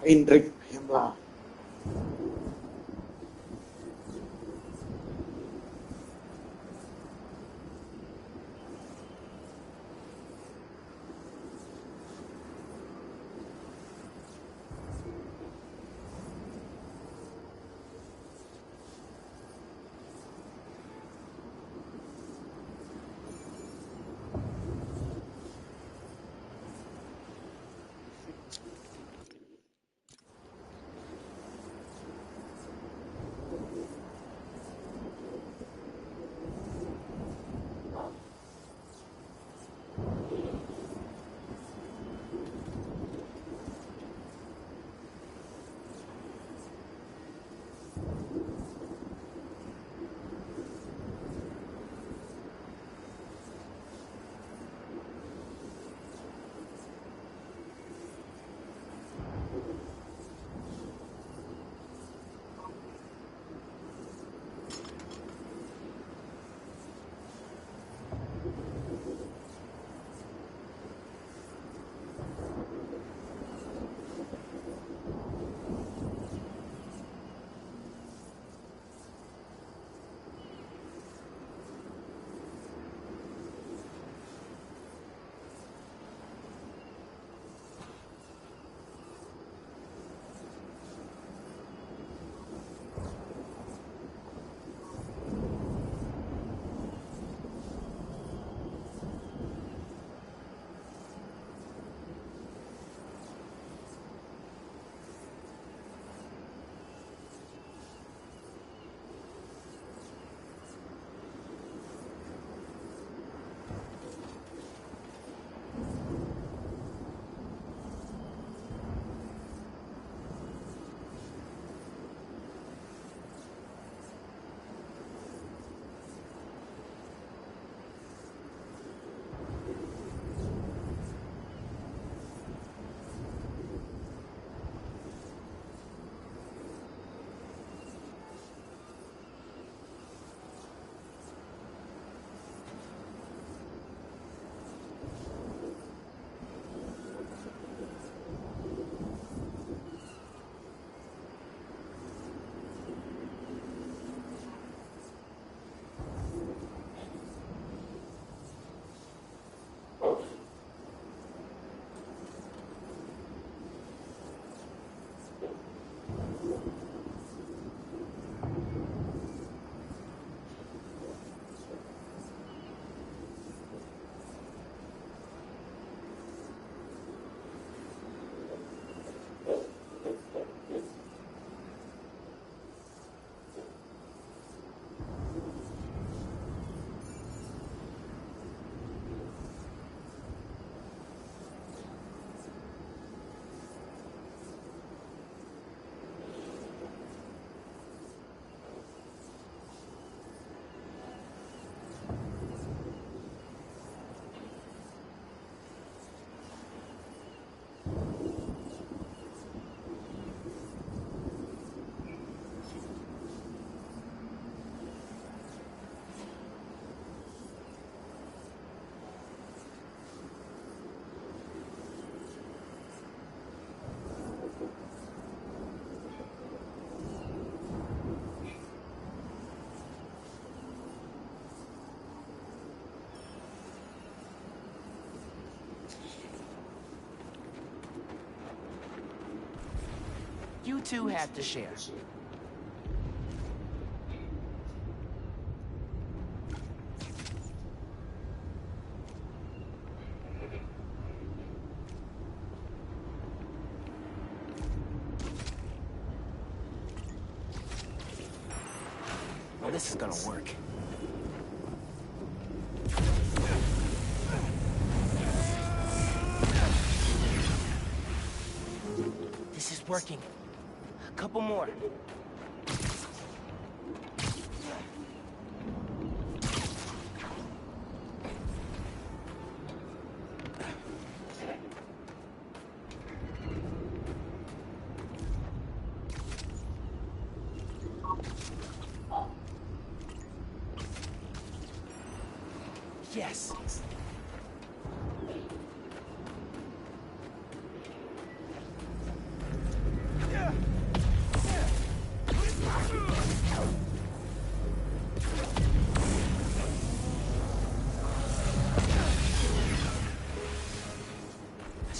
Heinrich Himmler. You two have to share. Well, this is gonna work. This is working. A couple more. Yes.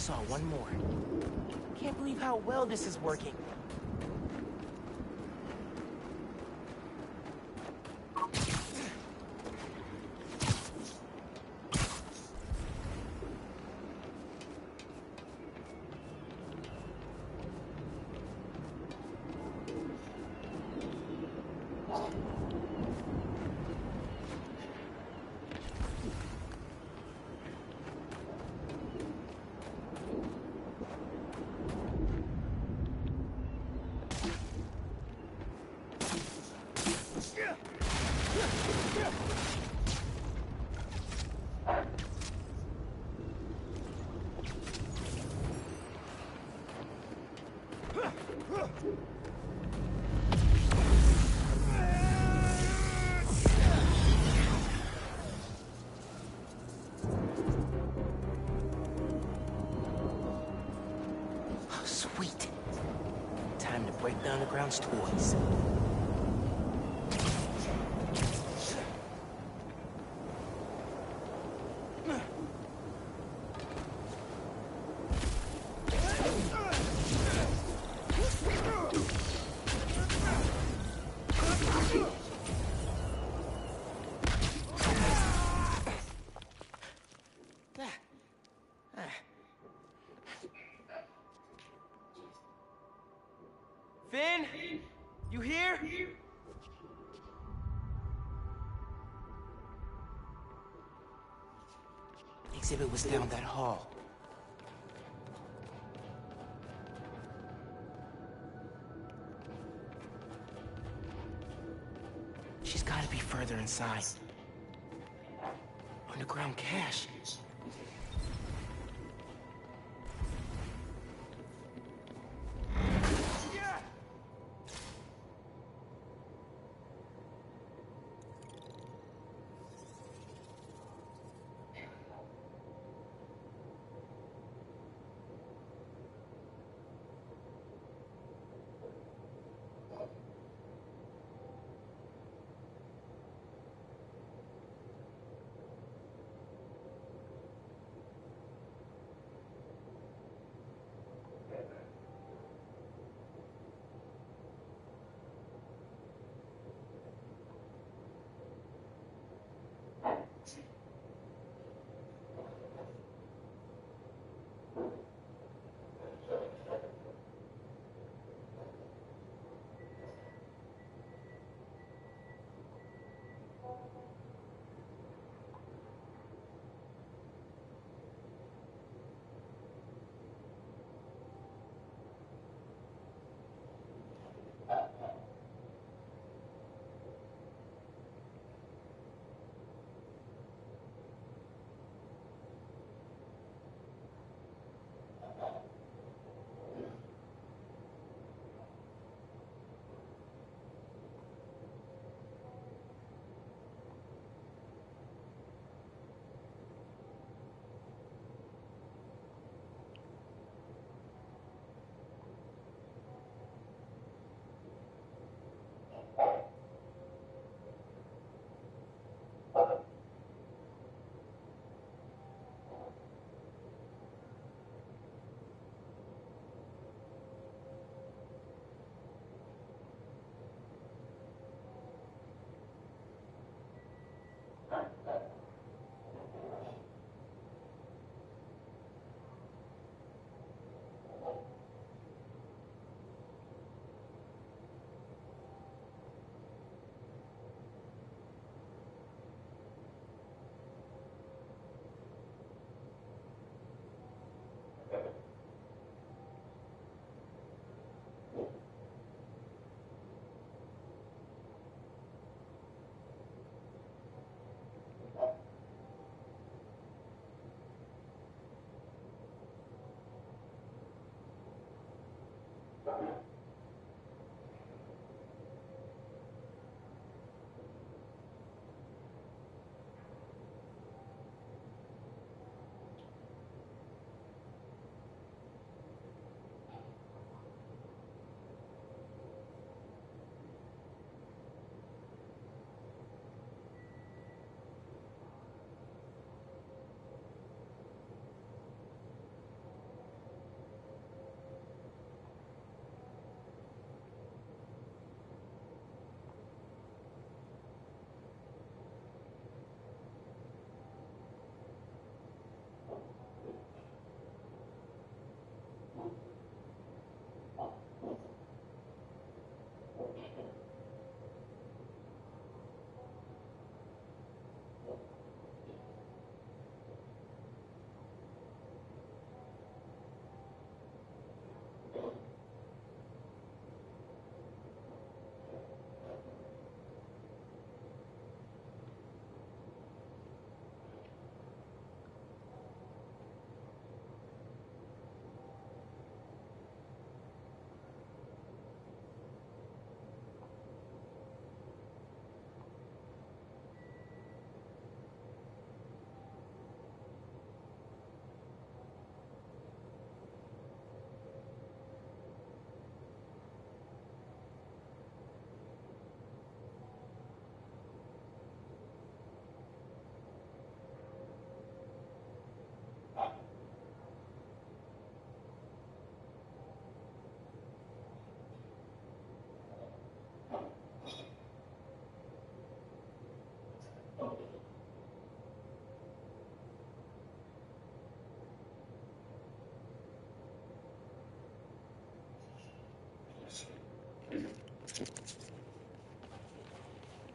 saw one more. Can't believe how well this is working. Sweet. Time to break the Underground's toys. Finn? You here? Exhibit was down that hall. She's gotta be further inside. Underground cache.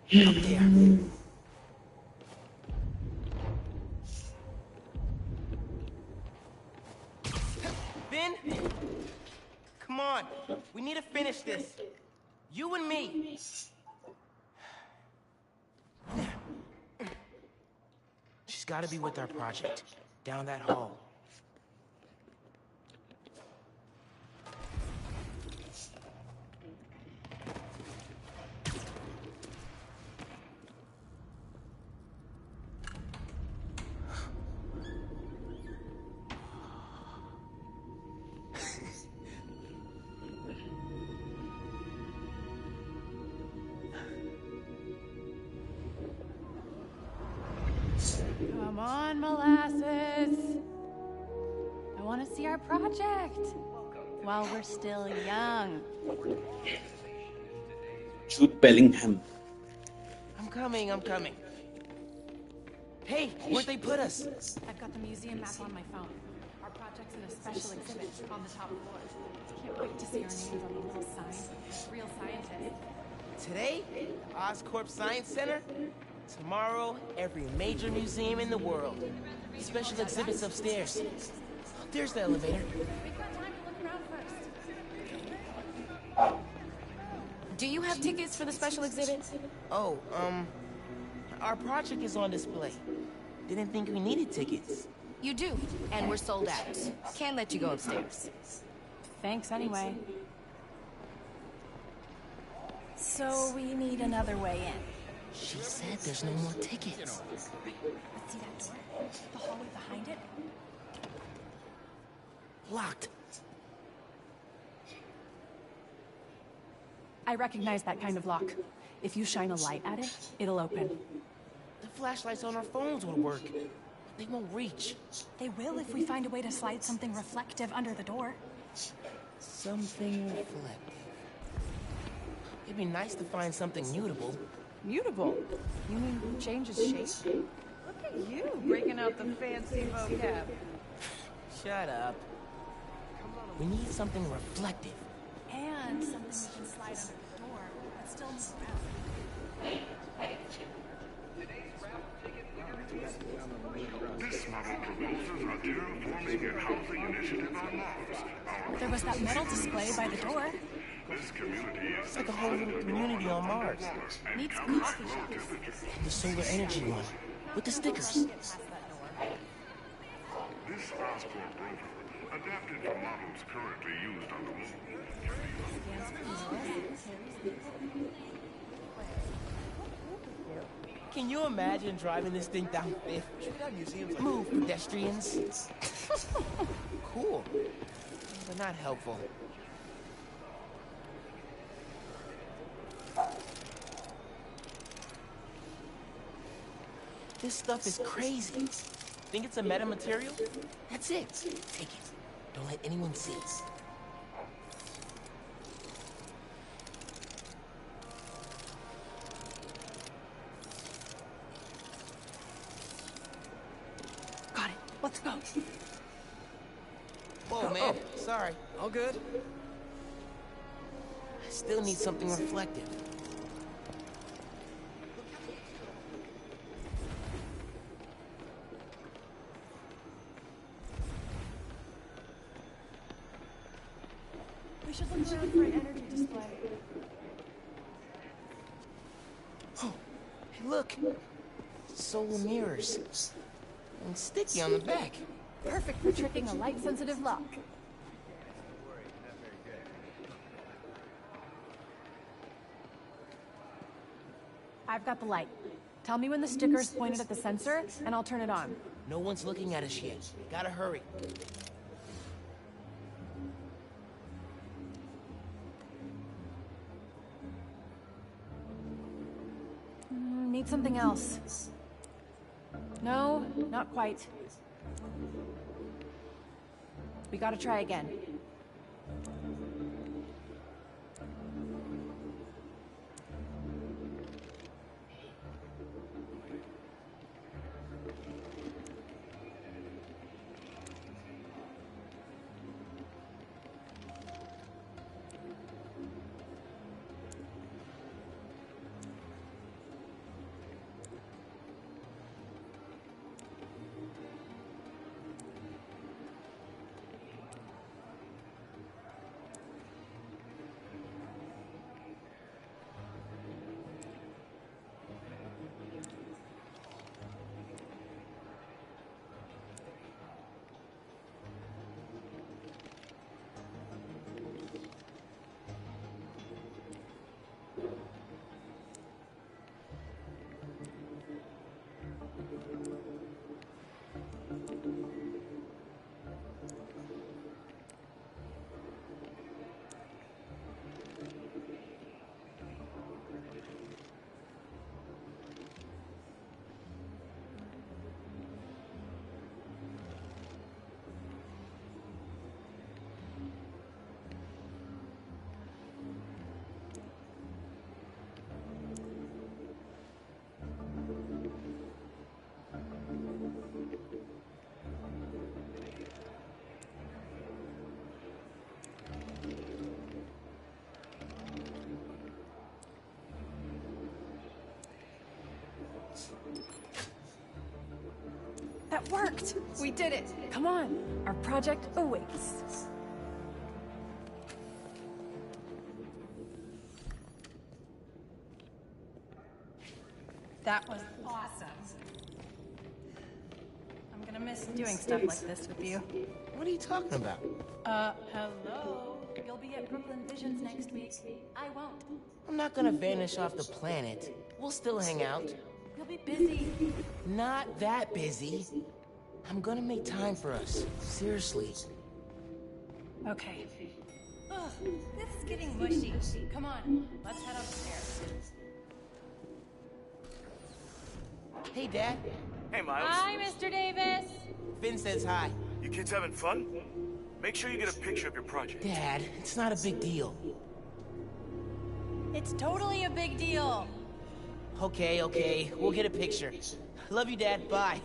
Up there. Finn? Come on. We need to finish this. You and me. She's gotta be with our project. Down that hall. Come on, Molasses. I want to see our project. While we're still young. Jude Bellingham. I'm coming. Hey, where'd they put us? I've got the museum map on my phone. Our project's in a special exhibit on the top floor. Can't wait to see our names on the little sign. Real scientists. Today, Oscorp Science Center. Tomorrow, every major museum in the world. Special exhibits upstairs. There's the elevator. We've got time to look around first. Do you have tickets for the special exhibit? Oh, our project is on display. Didn't think we needed tickets. You do, and we're sold out. Can't let you go upstairs. Thanks anyway. So we need another way in. She said there's no more tickets. Let's see that door. The hallway behind it. Locked. I recognize that kind of lock. If you shine a light at it, it'll open. The flashlights on our phones would work. They won't reach. They will if we find a way to slide something reflective under the door. Something reflective. It'd be nice to find something mutable. Mutable? You mean changes shape? Look at you, breaking out the fancy vocab. Shut up. We need something reflective. And something we can slide under the door, but still move around. This model proposes a terraforming and housing initiative on Mars. There was that metal display by the door. This community is It's like a whole little community on Mars. Needs coffee shops. The solar energy one. With the stickers. This Oscorp rover, adapted from models currently used on the moon. Can you imagine driving this thing down Fifth? Move, pedestrians. Cool. But not helpful. This stuff is crazy. Think it's a metamaterial? That's it. Take it. Don't let anyone see. Got it. Let's go. Whoa, man. Sorry. All good? I still need something reflective. We should look around for an energy display. Oh, hey, look. Solar mirrors. And sticky on the back. Perfect for tricking a light-sensitive lock. I've got the light. Tell me when the sticker's pointed at the sensor, and I'll turn it on. No one's looking at us yet. Gotta hurry. Need something else. No, not quite. We gotta try again. It worked! We did it! Come on, our project awaits. That was awesome. I'm gonna miss doing stuff like this with you. What are you talking about? Hello? You'll be at Brooklyn Visions next week. I won't. I'm not gonna vanish off the planet. We'll still hang out. You'll be busy. Not that busy. I'm gonna make time for us. Seriously. Okay. Ugh, this is getting mushy. Come on, let's head upstairs. Hey, Dad. Hey, Miles. Hi, Mr. Davis. Finn says hi. You kids having fun? Make sure you get a picture of your project. Dad, it's not a big deal. It's totally a big deal. Okay. We'll get a picture. Love you, Dad. Bye.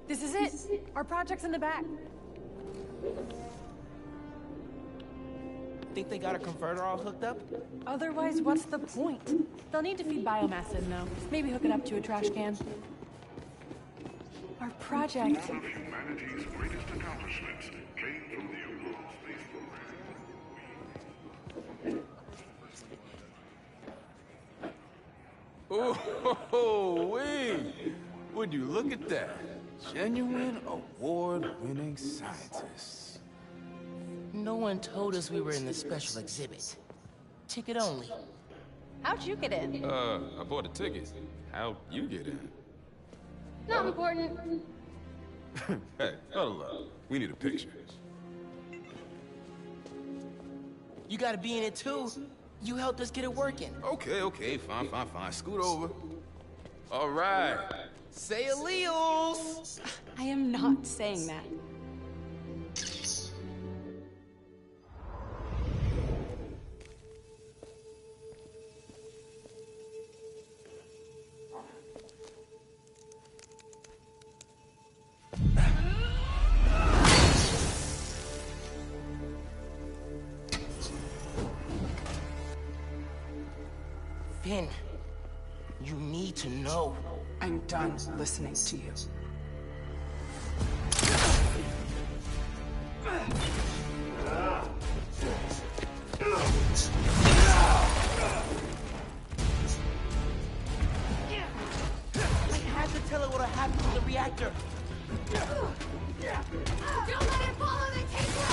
This is it. Our project's in the back. Think they got a converter all hooked up? Otherwise, what's the point? They'll need to feed biomass in, though. Maybe hook it up to a trash can. Our project... One of humanity's greatest accomplishments came from the Apollo space program. Oh, wait! Would you look at that? Genuine award-winning scientists. No one told us we were in the special exhibit. Ticket only. How'd you get in? I bought a ticket. How'd you get in? Not important. Hey, hold up. We need a picture. You gotta be in it too. You helped us get it working. Okay, fine. Scoot over. All right. Say alleles! I am not saying that. Finn, you need to know. I'm done listening to you. I had to tell her what happened to the reactor. Don't let it fall on the table!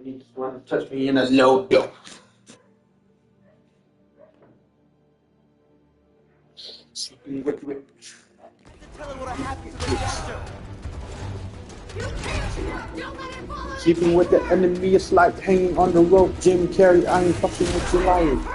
He just wanted to touch me in a low dose. Tell her what happened to the reactor. Keeping with the enemy is like hanging on the rope. Jim Carrey, I ain't fucking with you lying.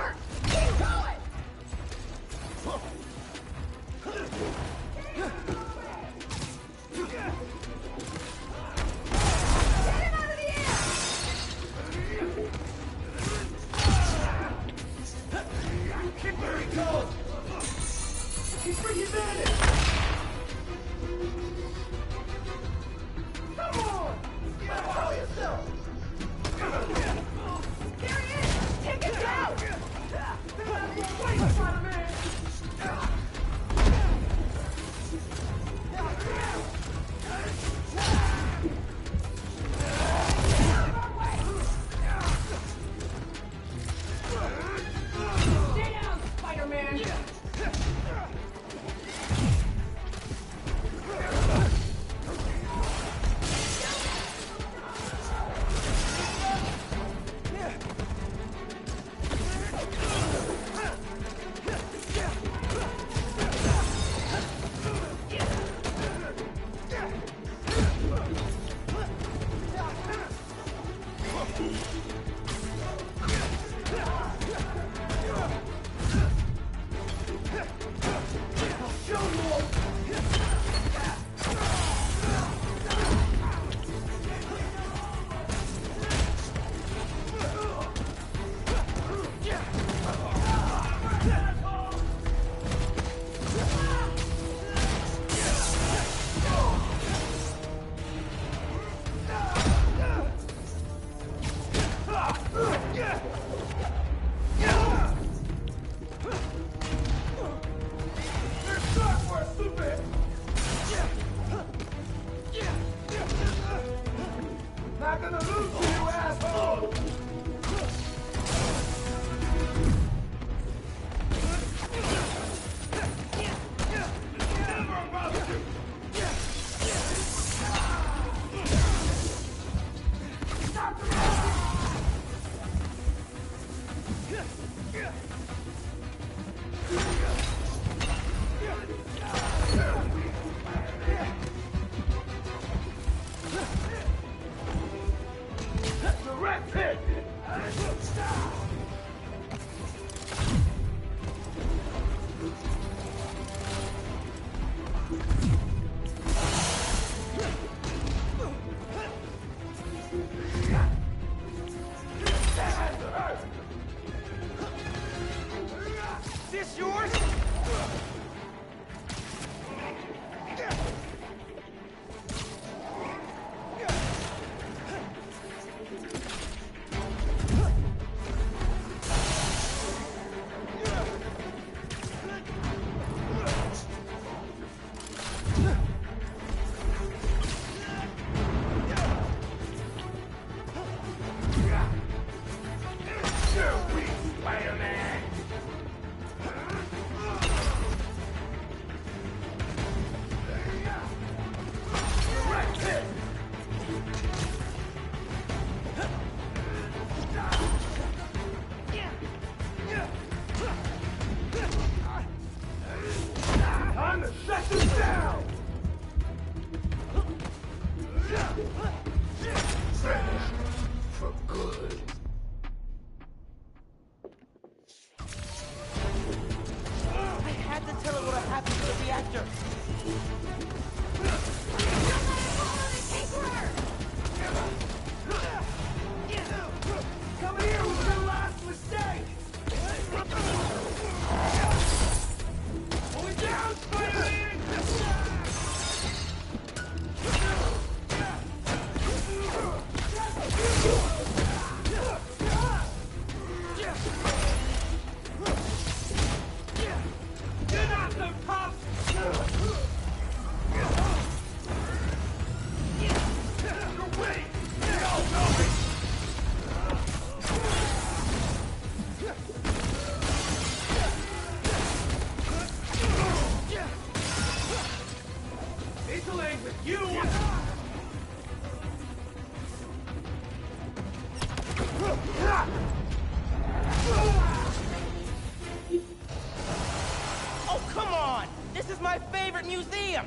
Oh, come on! This is my favorite museum!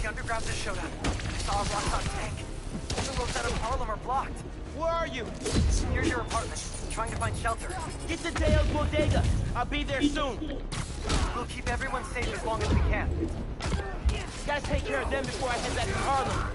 The underground's a showdown. I saw a Roxxon tank. All the roads out of Harlem are blocked. Where are you? Near your apartment. Trying to find shelter. Get to Deo's Bodega. I'll be there soon. We'll keep everyone safe as long as we can. Gotta take care of them before I head back to Harlem.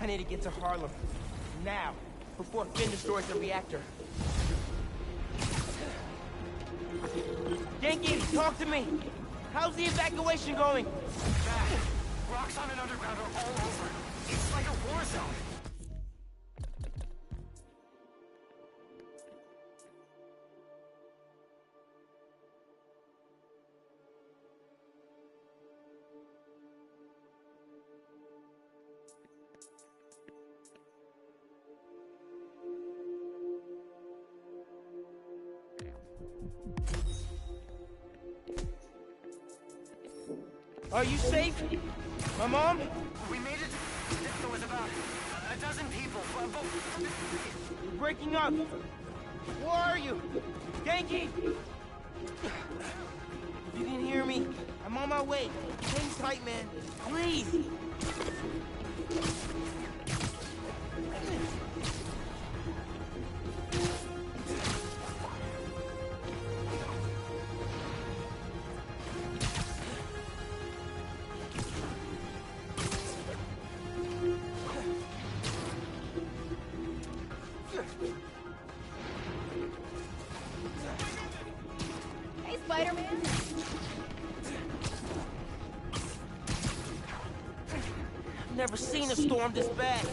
I need to get to Harlem. Now, before Finn destroys the reactor. Yankee, talk to me! How's the evacuation going? Bad. Roxxon and Underground are all over. It's like a war zone. Are you safe? My mom? We made it. There was about a dozen people. You're breaking up. Where are you? Yankee! If you can hear me, I'm on my way. Hang tight, man. Please! Never seen a storm this bad.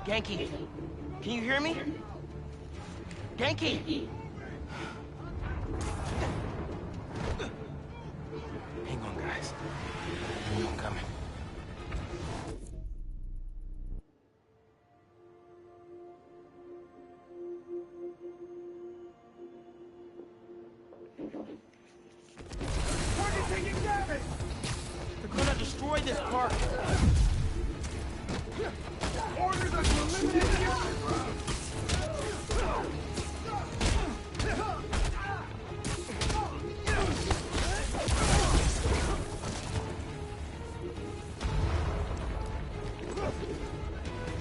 Genki, can you hear me? Genki! Hang on, guys. I'm coming. Target taking damage! They're gonna destroy this park. Orders are to eliminate the underground!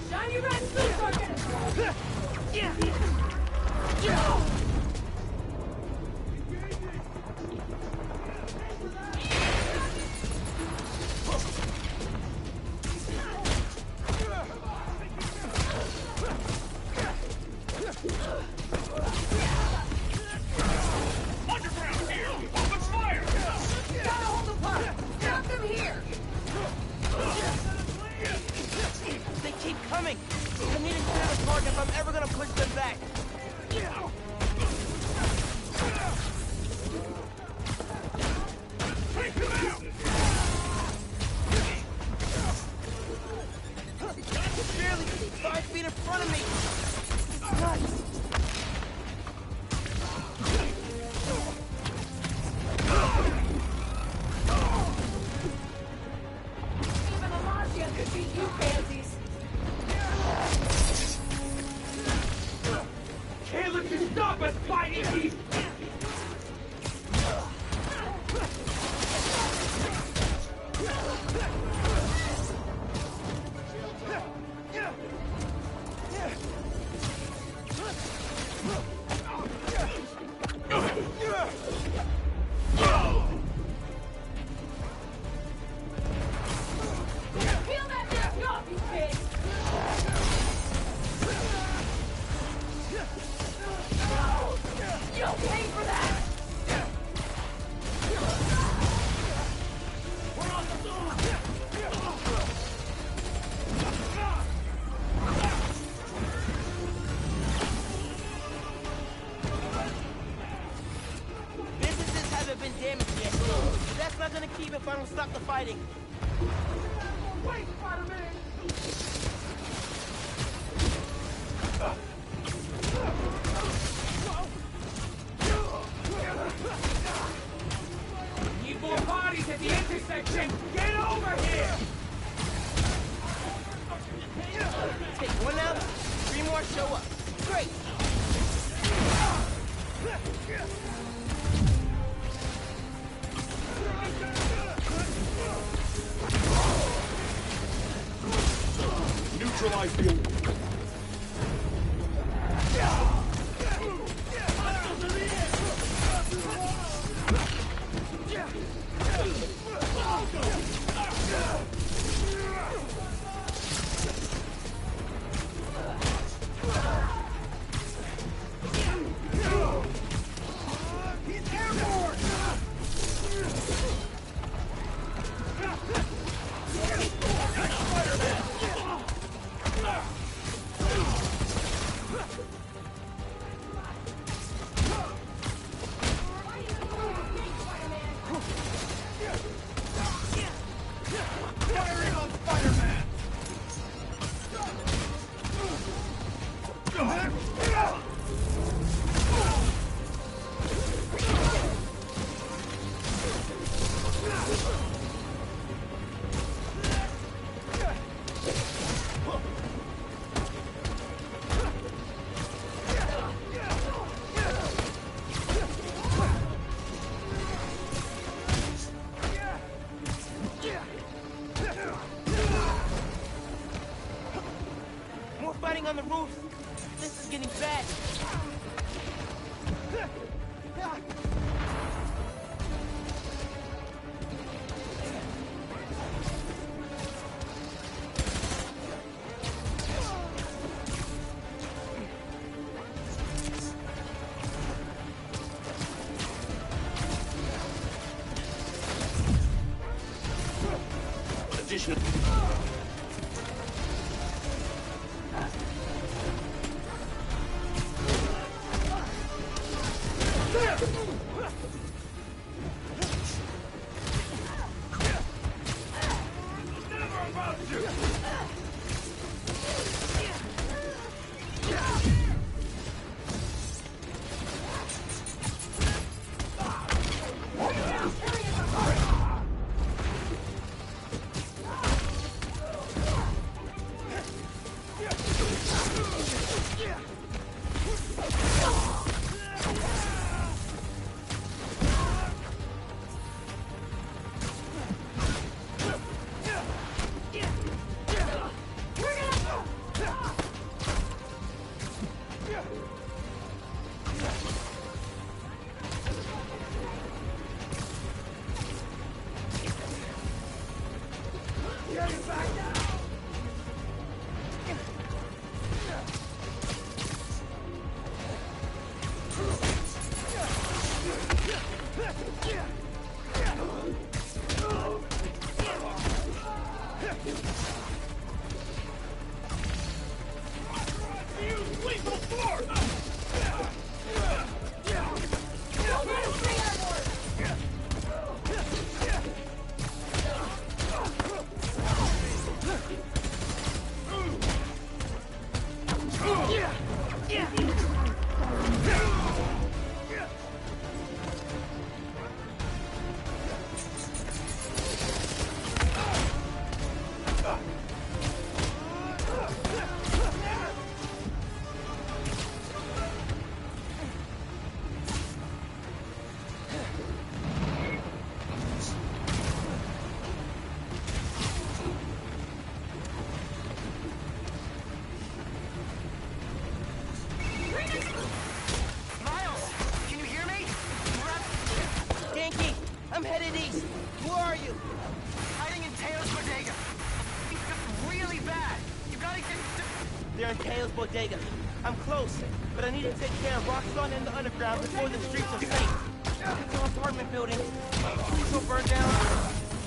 Shiny red suits are getting... Underground here! Open fire! Gotta hold the park! Stop them here! They keep coming. I need to clear the park if I'm ever gonna push them back. Take them out! Barely 5 feet in front of me. It's nuts. Even Elijah could beat you fancies! Can't let you stop us, fighting heat! Peel that mask off, you kids! You'll pay for that! Businesses haven't been damaged yet. But that's not gonna keep if I don't stop the fighting. Wait, Spider-Man! Need more bodies at the intersection! Get over here! Take one out, 3 more show up. Great. Neutralize the enemy. on the roof. This is getting bad. Additional. I'm headed east. Where are you? Hiding in Teo's bodega. It's just really bad. You gotta get to... They're in Teo's bodega. I'm close, but I need to take care of Roxxon and the underground before the streets are safe. It's an apartment building. Trees will burn down.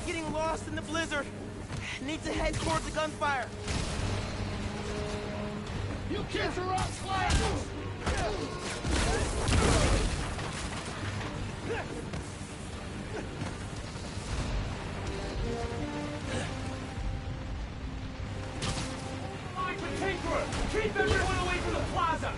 Getting lost in the blizzard. Need to head towards the gunfire. You kids are off slack! Keep everyone away from the plaza!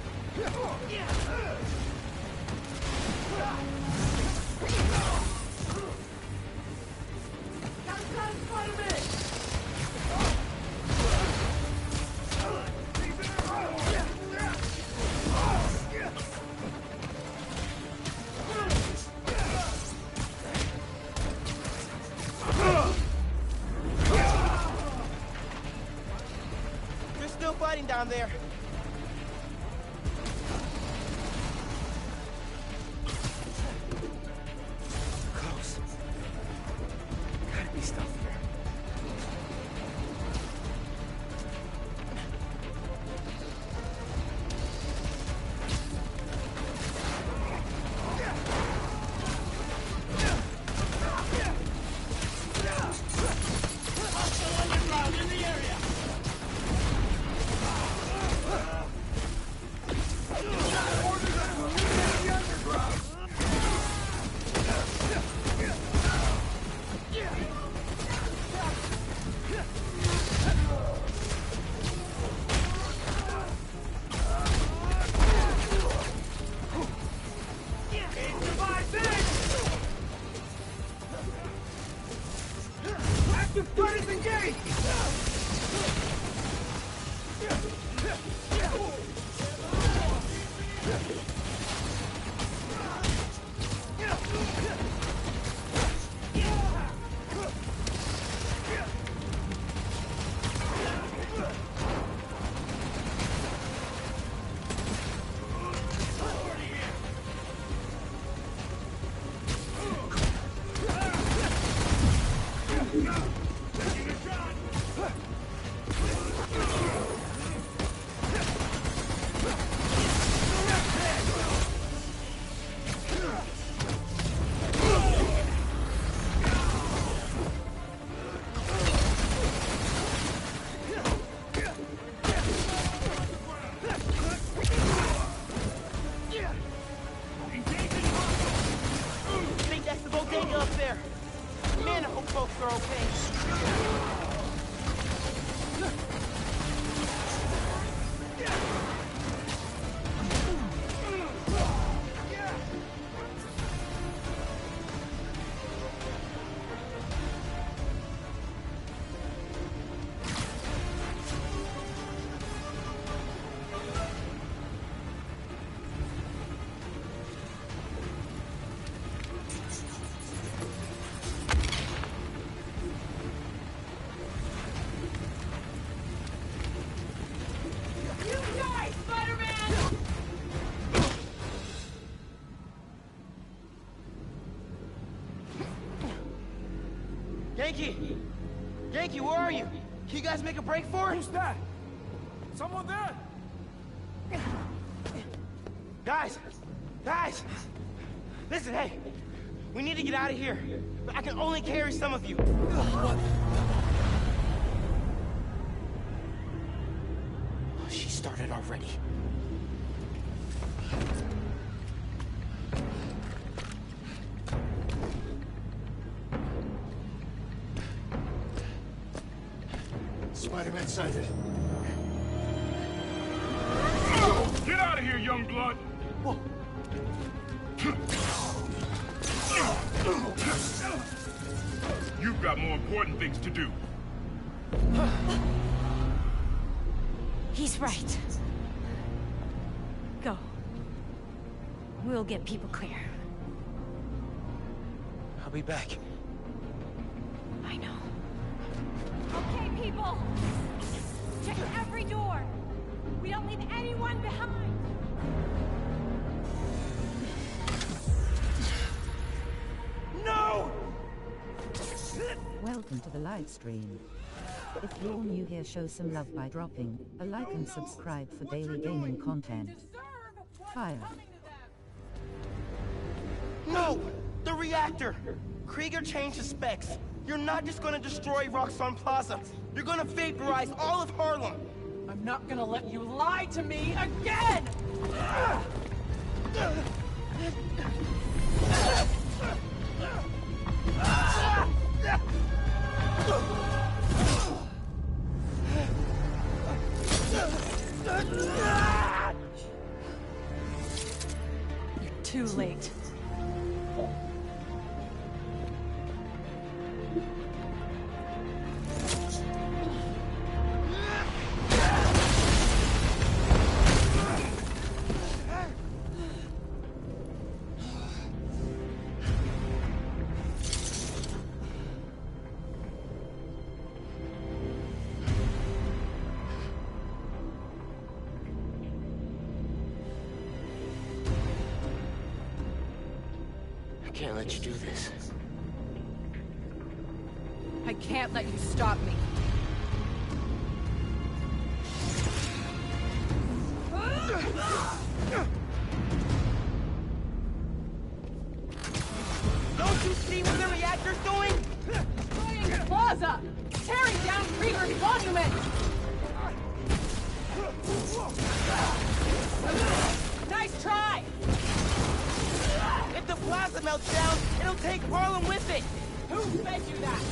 They're still fighting down there. Yankee! Yankee, where are you? Can you guys make a break for it? Who's that? Someone there? Guys! Guys! Listen, hey! We need to get out of here. But I can only carry some of you. What? Oh, she started already. Spider-Man sighted. Get out of here, young blood! Whoa. You've got more important things to do. He's right. Go. We'll get people clear. I'll be back. I know. Okay, people! Check every door! We don't leave anyone behind! No! Welcome to the live stream. If you're new here, show some love by dropping a like and subscribe for daily gaming content. Fire. No! The reactor! Krieger changed his specs. You're not just gonna destroy Roxxon Plaza. You're gonna vaporize all of Harlem. I'm not gonna let you lie to me again! You're too late. I can't let you do this. I can't let you stop me. Don't you see what the reactor's doing? Destroying the plaza! Tearing down Krieger's monument! Nice try! If the plaza melts down, it'll take Harlem with it. Who fed you that?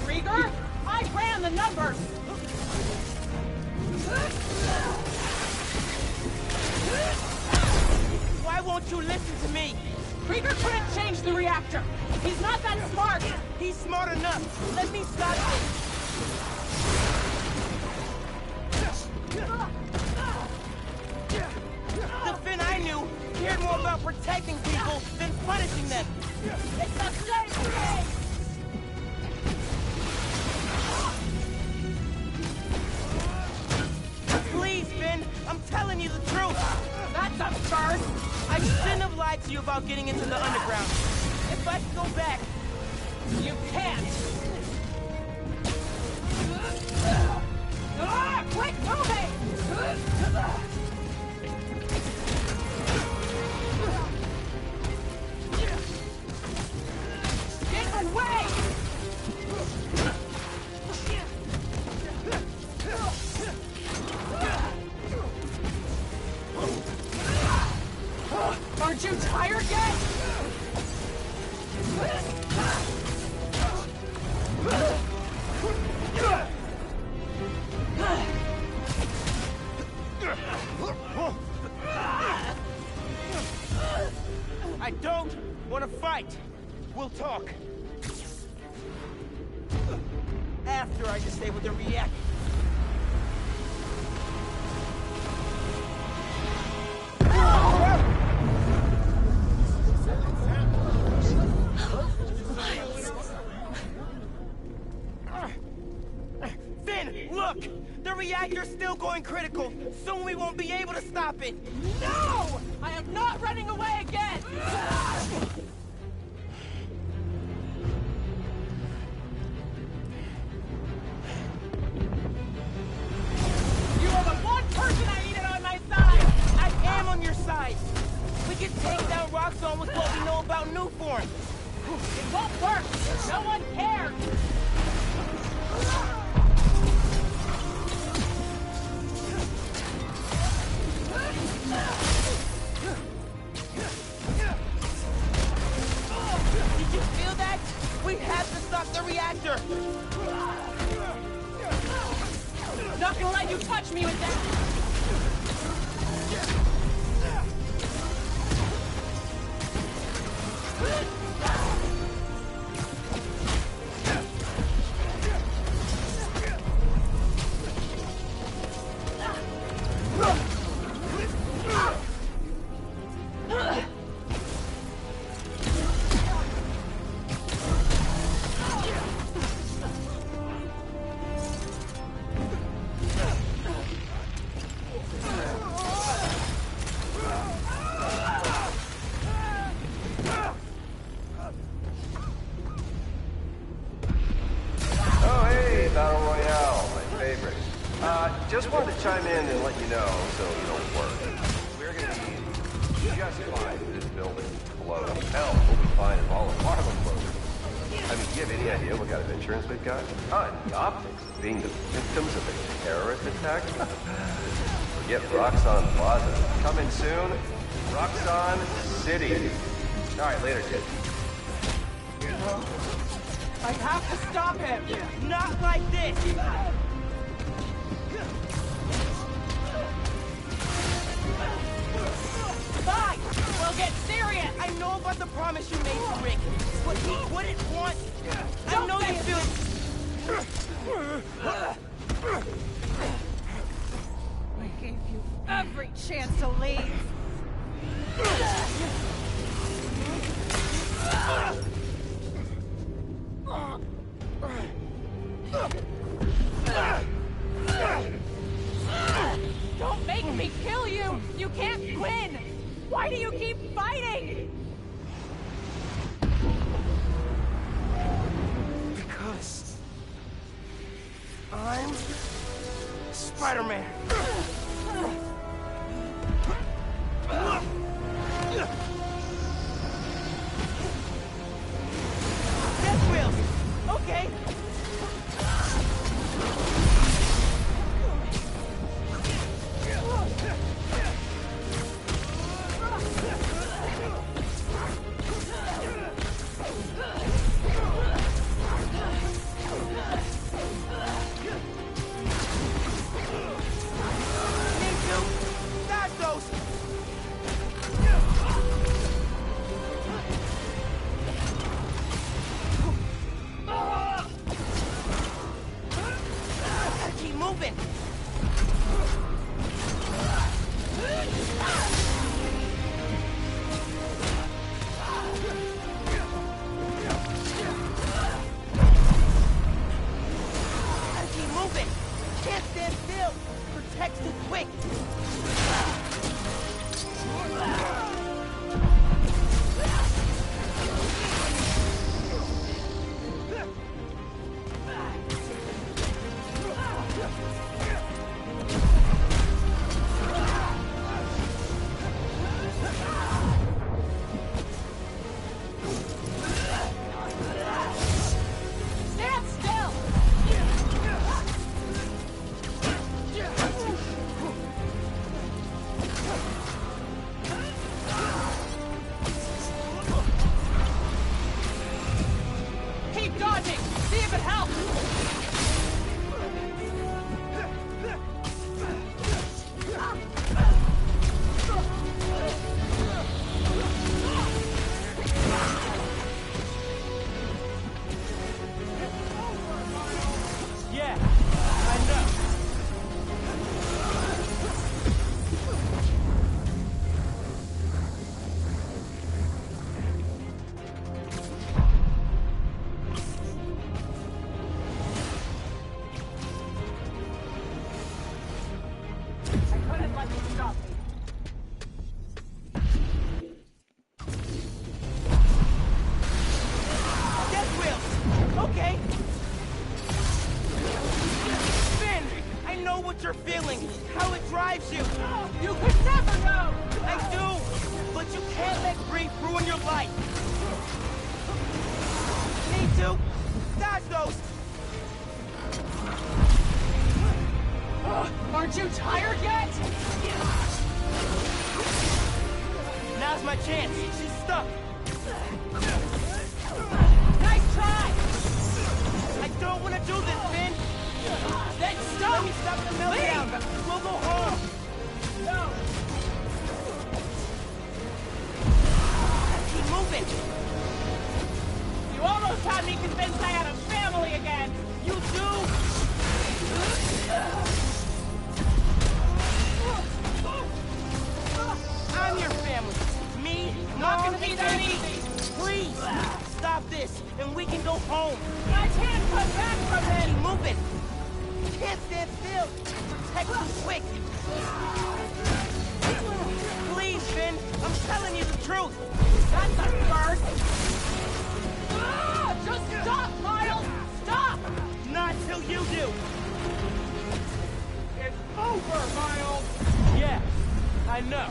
Krieger? I ran the numbers! Why won't you listen to me? Krieger couldn't change the reactor! He's not that smart! He's smart enough! Let me stop this! The Finn I knew cared more about protecting people than punishing them! It's the same thing! Please, Finn! I'm telling you the truth! That's absurd! I shouldn't have lied to you about getting into the underground. If I could go back... You can't! after I disable the reactor. Finn, look! The reactor's still going critical. Soon we won't be able to stop it. No! I am not running away again! You are the one person I needed on my side! I am on your side. We can take down Roxxon with what we know about Newform. It won't work! No one cares! Did you feel that? We have to stop the reactor! Not gonna let you touch me with that! Just wanted to chime in and let you know, so you don't worry. We're gonna be just fine if this building explodes. Hell, we'll be fine if all of Harlem blows. I mean, do you have any idea what kind of insurance we've got? The optics of being the victims of a terrorist attack? Forget Roxxon Plaza. Coming soon, Roxxon City. All right, later, kid. I have to stop him! Not like this! Fine! We'll get serious! I know about the promise you made to Rick, but he wouldn't want... I know you feel... I gave you every chance to leave! Don't make me kill you! You can't win! Why do you keep fighting? Because... I'm... Spider-Man. Death wheels! Okay! drives you. You could never know! I do, but you can't let grief ruin your life. Need to dodge those. Aren't you tired yet? Now's my chance. She's stuck. Nice try! I don't want to do this, Finn. Then stop! Let me stop the meltdown. We'll go home. No! Keep moving. You almost had me convinced I had a family again! You do? I'm your family. Me, Not Mom, gonna be that easy! Please, stop this, and we can go home. I can't come back from Keep it! moving. Can't stand still. Protect them quick. Please, Finn. I'm telling you the truth. That's a first! Just stop, Miles! Stop! Not till you do. It's over, Miles! Yeah, I know.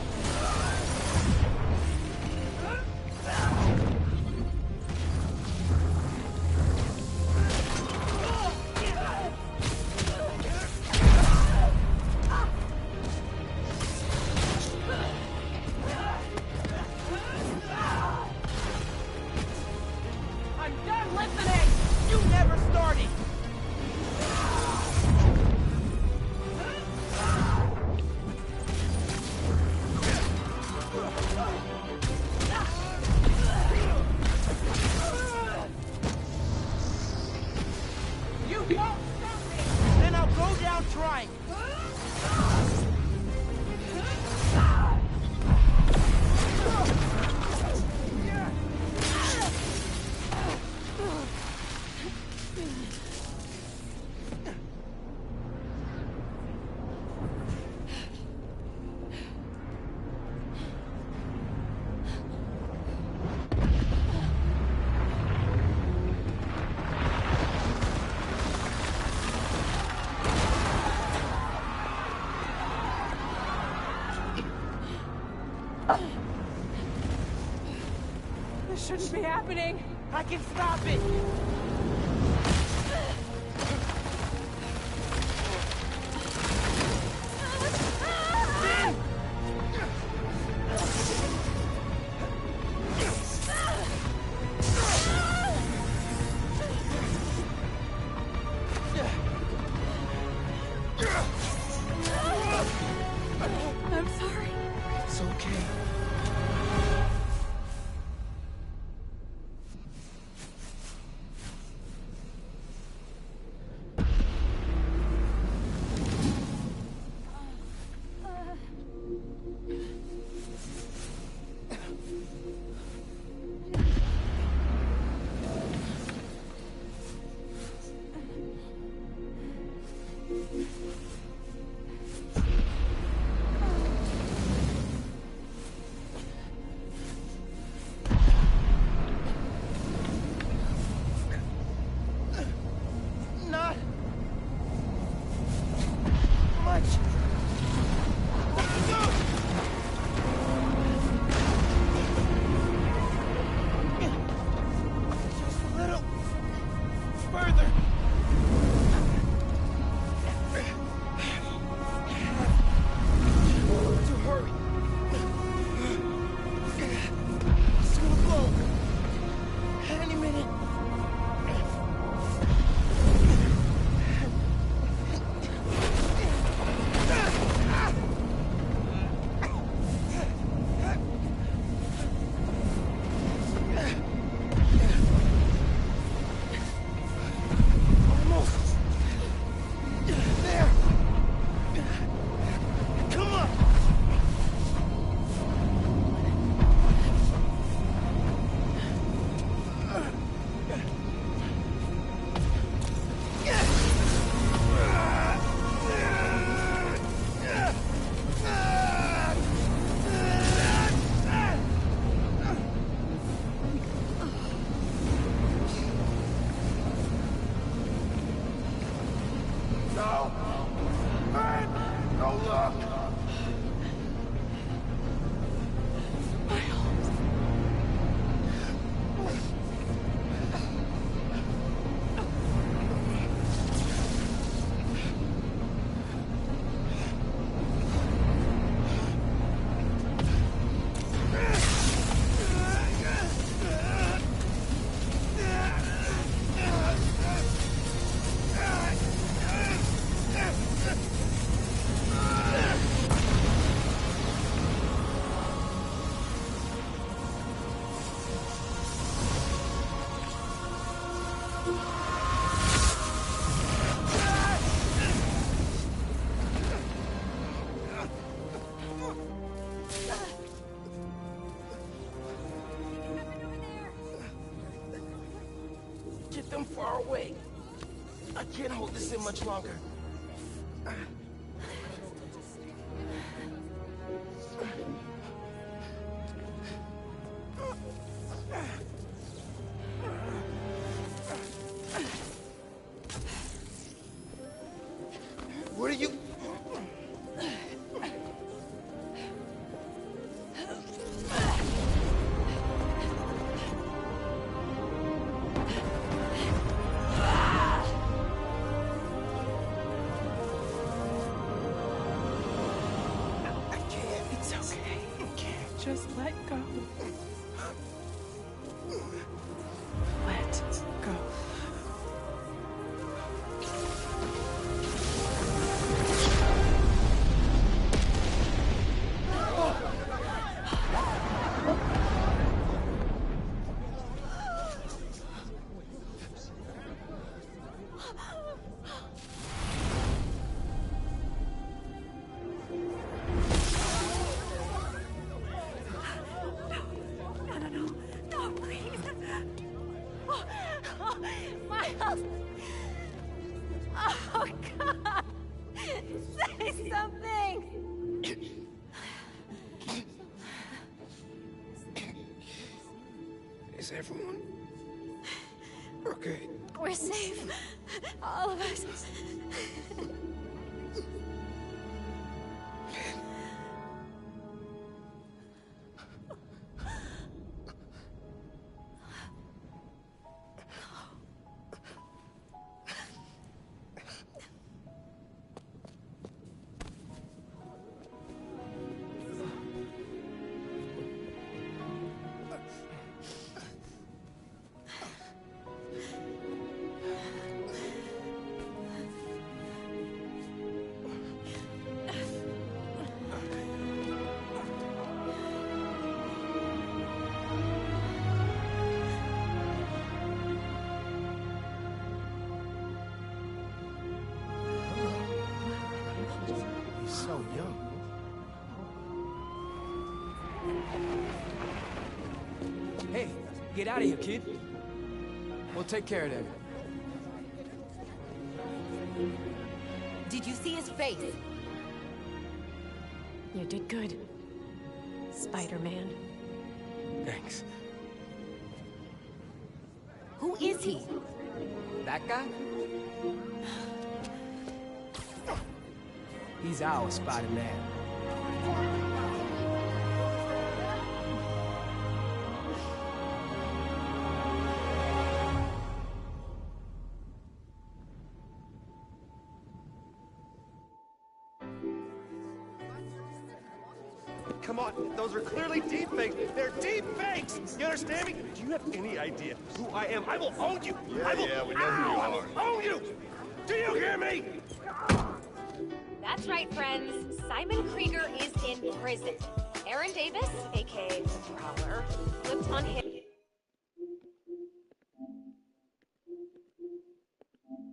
I'm done listening! You never started. You won't stop me! Then I'll go down trying. This shouldn't be happening! I can stop it. I'm sorry. It's okay. can't hold this in much longer. What are you... Just let go. Let go. Miles! Oh, God! Say something! Is everyone okay? We're safe. All of us. So young. Hey, get out of here, kid. We'll take care of them. Did you see his face? You did good, Spider-Man. Thanks. Who is he? That guy? He's our Spider-Man. Come on, those are clearly deep fakes. They're deep fakes. You understand me? Do you have any idea who I am? I will own you. Yeah, we know who you I are. will own you. Do you hear me? That's right, friends. Simon Krieger is in prison. Aaron Davis, aka the Prowler, flipped on him.